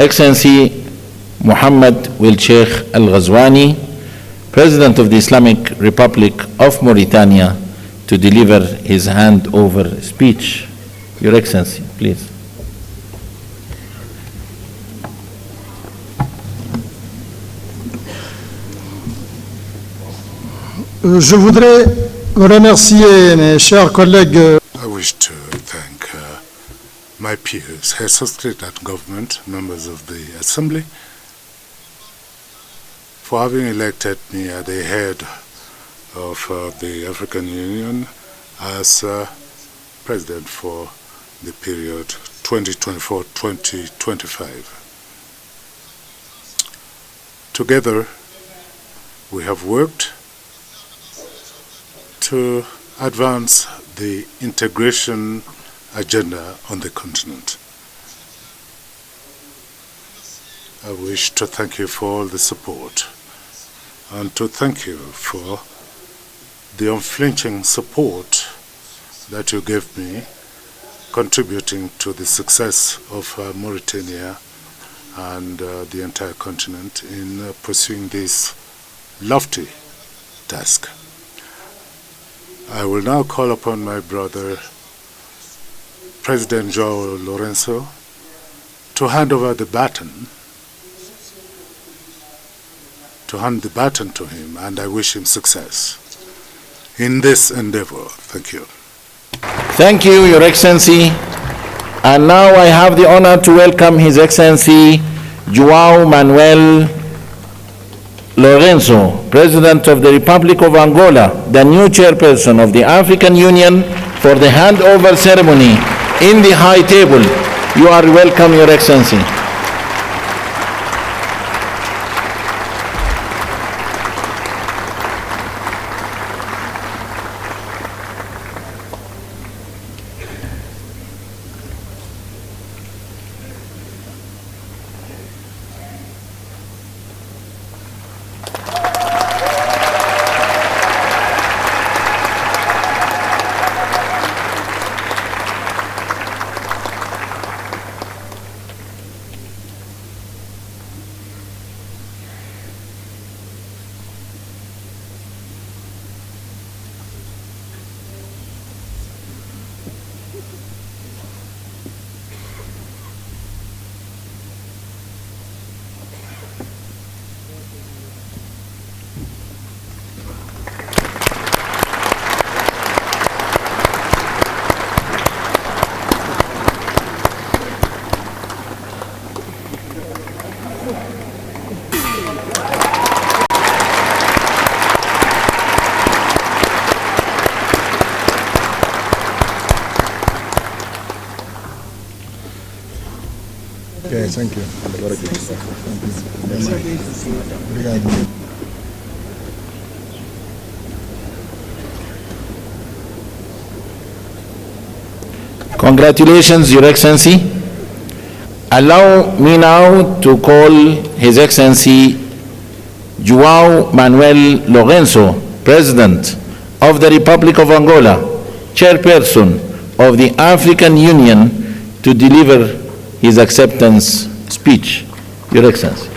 Excellency Mohammed Wil Sheikh Al Ghazwani, President of the Islamic Republic of Mauritania, to deliver his handover speech. Your Excellency, please. Je voudrais remercier mes chers collègues. I wish to thank my peers, heads of state and government, members of the Assembly, for having elected me at the head of the African Union as President for the period 2024-2025. Together, we have worked to advance the integration agenda on the continent. I wish to thank you for all the support and to thank you for the unflinching support that you gave me, contributing to the success of Mauritania and the entire continent in pursuing this lofty task. I will now call upon my brother, President João Lourenço, to hand over the baton, to him, and I wish him success in this endeavor. Thank you. Thank you, Your Excellency. And now I have the honor to welcome His Excellency João Manuel Lourenço, President of the Republic of Angola, the new chairperson of the African Union, for the handover ceremony in the high table. You are welcome, Your Excellency. Okay, thank you. Congratulations, Your Excellency. Allow me now to call His Excellency João Manuel Lourenço, President of the Republic of Angola, Chairperson of the African Union, to deliver his acceptance speech. Your Excellency.